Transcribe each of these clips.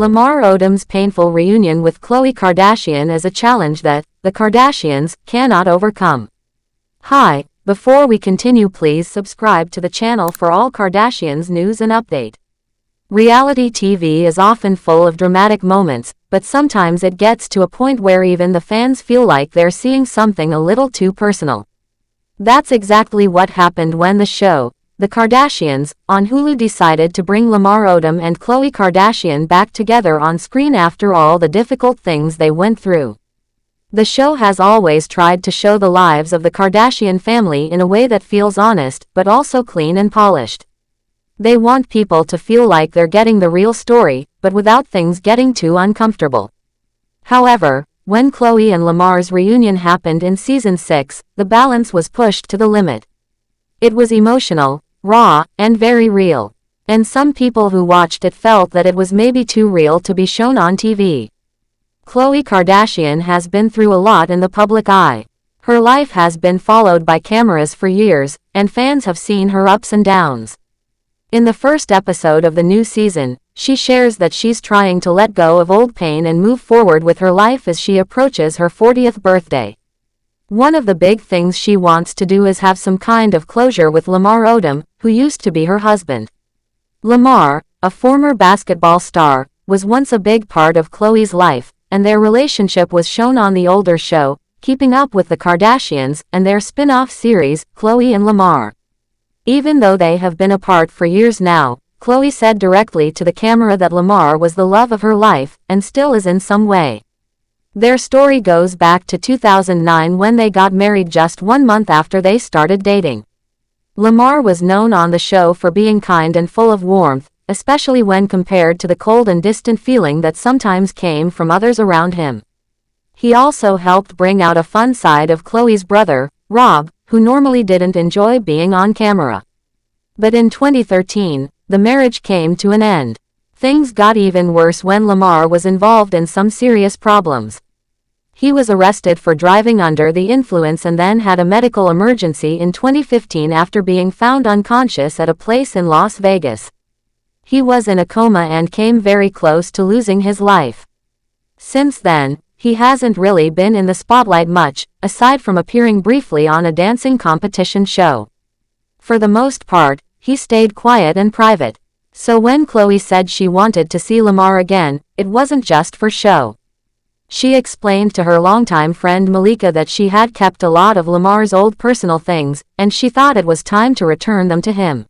Lamar Odom's painful reunion with Khloé Kardashian is a challenge that the Kardashians cannot overcome. Hi, before we continue, please subscribe to the channel for all Kardashians news and update. Reality TV is often full of dramatic moments, but sometimes it gets to a point where even the fans feel like they're seeing something a little too personal. That's exactly what happened when the show, The Kardashians, on Hulu decided to bring Lamar Odom and Khloé Kardashian back together on screen after all the difficult things they went through. The show has always tried to show the lives of the Kardashian family in a way that feels honest, but also clean and polished. They want people to feel like they're getting the real story, but without things getting too uncomfortable. However, when Khloé and Lamar's reunion happened in season 6, the balance was pushed to the limit. It was emotional, raw, and very real. And some people who watched it felt that it was maybe too real to be shown on TV. Khloé Kardashian has been through a lot in the public eye. Her life has been followed by cameras for years, and fans have seen her ups and downs. In the first episode of the new season, she shares that she's trying to let go of old pain and move forward with her life as she approaches her 40th birthday. One of the big things she wants to do is have some kind of closure with Lamar Odom, who used to be her husband. Lamar, a former basketball star, was once a big part of Khloé's life, and their relationship was shown on the older show, Keeping Up with the Kardashians, and their spin-off series, Khloé and Lamar. Even though they have been apart for years now, Khloé said directly to the camera that Lamar was the love of her life, and still is in some way. Their story goes back to 2009 when they got married just 1 month after they started dating. Lamar was known on the show for being kind and full of warmth, especially when compared to the cold and distant feeling that sometimes came from others around him. He also helped bring out a fun side of Khloé's brother, Rob, who normally didn't enjoy being on camera. But in 2013, the marriage came to an end. Things got even worse when Lamar was involved in some serious problems. He was arrested for driving under the influence and then had a medical emergency in 2015 after being found unconscious at a place in Las Vegas. He was in a coma and came very close to losing his life. Since then, he hasn't really been in the spotlight much, aside from appearing briefly on a dancing competition show. For the most part, he stayed quiet and private. So when Khloé said she wanted to see Lamar again, it wasn't just for show. She explained to her longtime friend Malika that she had kept a lot of Lamar's old personal things, and she thought it was time to return them to him.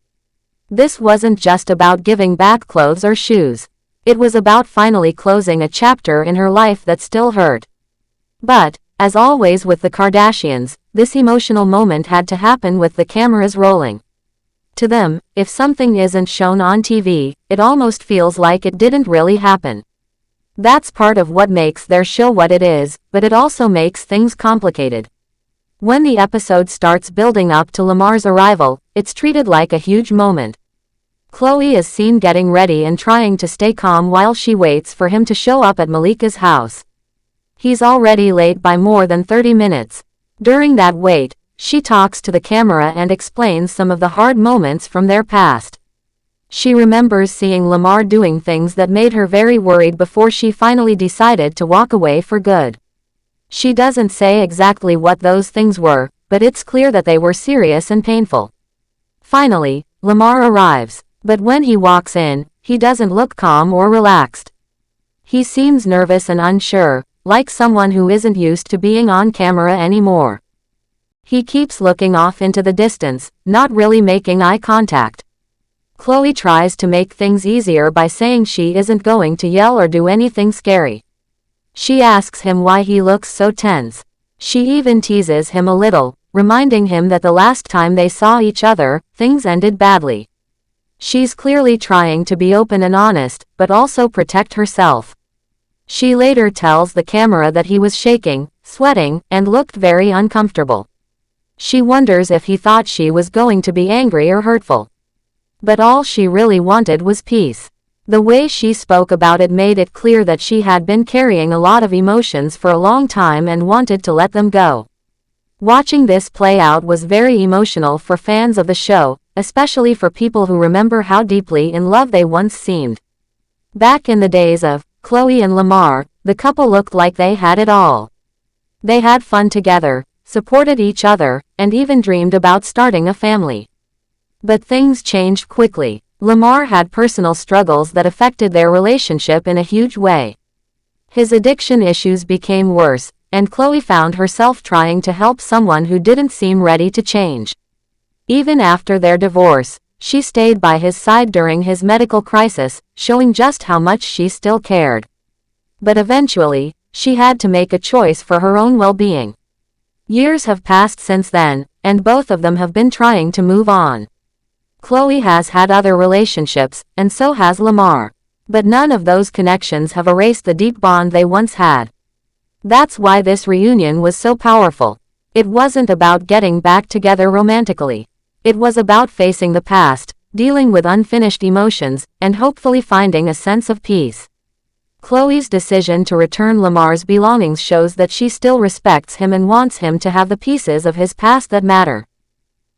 This wasn't just about giving back clothes or shoes. It was about finally closing a chapter in her life that still hurt. But, as always with the Kardashians, this emotional moment had to happen with the cameras rolling. To them, if something isn't shown on TV, it almost feels like it didn't really happen. That's part of what makes their show what it is, but it also makes things complicated. When the episode starts building up to Lamar's arrival, it's treated like a huge moment. Khloé is seen getting ready and trying to stay calm while she waits for him to show up at Malika's house. He's already late by more than 30 minutes. During that wait, she talks to the camera and explains some of the hard moments from their past. She remembers seeing Lamar doing things that made her very worried before she finally decided to walk away for good. She doesn't say exactly what those things were, but it's clear that they were serious and painful. Finally, Lamar arrives, but when he walks in, he doesn't look calm or relaxed. He seems nervous and unsure, like someone who isn't used to being on camera anymore. He keeps looking off into the distance, not really making eye contact. Khloé tries to make things easier by saying she isn't going to yell or do anything scary. She asks him why he looks so tense. She even teases him a little, reminding him that the last time they saw each other, things ended badly. She's clearly trying to be open and honest, but also protect herself. She later tells the camera that he was shaking, sweating, and looked very uncomfortable. She wonders if he thought she was going to be angry or hurtful. But all she really wanted was peace. The way she spoke about it made it clear that she had been carrying a lot of emotions for a long time and wanted to let them go. Watching this play out was very emotional for fans of the show, especially for people who remember how deeply in love they once seemed. Back in the days of Khloé and Lamar, the couple looked like they had it all. They had fun together, supported each other, and even dreamed about starting a family. But things changed quickly. Lamar had personal struggles that affected their relationship in a huge way. His addiction issues became worse, and Khloé found herself trying to help someone who didn't seem ready to change. Even after their divorce, she stayed by his side during his medical crisis, showing just how much she still cared. But eventually, she had to make a choice for her own well-being. Years have passed since then, and both of them have been trying to move on. Khloé has had other relationships, and so has Lamar. But none of those connections have erased the deep bond they once had. That's why this reunion was so powerful. It wasn't about getting back together romantically. It was about facing the past, dealing with unfinished emotions, and hopefully finding a sense of peace. Khloé's decision to return Lamar's belongings shows that she still respects him and wants him to have the pieces of his past that matter.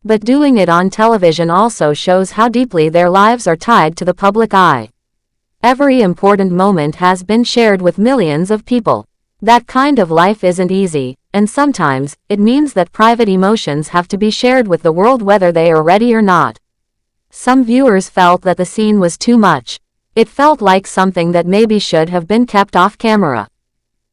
But doing it on television also shows how deeply their lives are tied to the public eye. Every important moment has been shared with millions of people. That kind of life isn't easy, and sometimes, it means that private emotions have to be shared with the world whether they are ready or not. Some viewers felt that the scene was too much. It felt like something that maybe should have been kept off camera.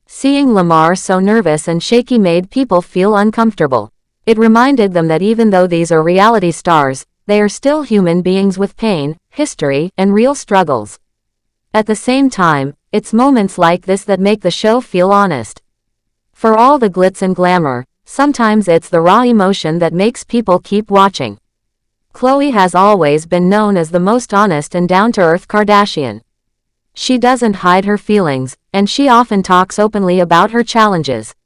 Seeing Lamar so nervous and shaky made people feel uncomfortable. It reminded them that even though these are reality stars, they are still human beings with pain, history, and real struggles. At the same time, it's moments like this that make the show feel honest. For all the glitz and glamour, sometimes it's the raw emotion that makes people keep watching. Khloé has always been known as the most honest and down-to-earth Kardashian. She doesn't hide her feelings, and she often talks openly about her challenges.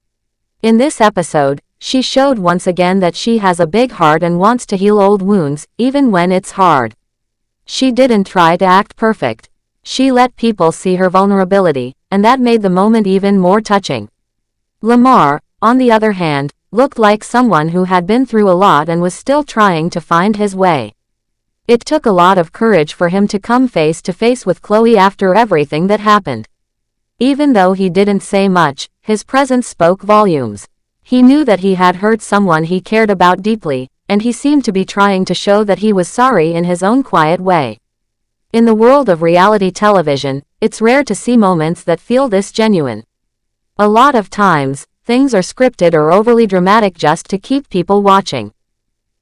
In this episode, she showed once again that she has a big heart and wants to heal old wounds, even when it's hard. She didn't try to act perfect. She let people see her vulnerability, and that made the moment even more touching. Lamar, on the other hand, looked like someone who had been through a lot and was still trying to find his way. It took a lot of courage for him to come face to face with Khloé after everything that happened. Even though he didn't say much, his presence spoke volumes. He knew that he had hurt someone he cared about deeply, and he seemed to be trying to show that he was sorry in his own quiet way. In the world of reality television, it's rare to see moments that feel this genuine. A lot of times, things are scripted or overly dramatic just to keep people watching.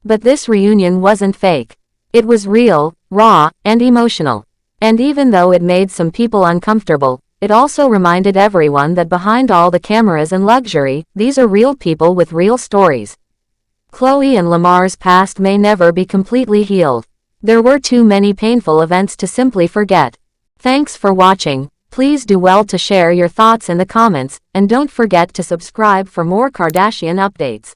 But this reunion wasn't fake. It was real, raw, and emotional. And even though it made some people uncomfortable, it also reminded everyone that behind all the cameras and luxury, these are real people with real stories. Khloé and Lamar's past may never be completely healed. There were too many painful events to simply forget. Thanks for watching. Please do well to share your thoughts in the comments, and don't forget to subscribe for more Kardashian updates.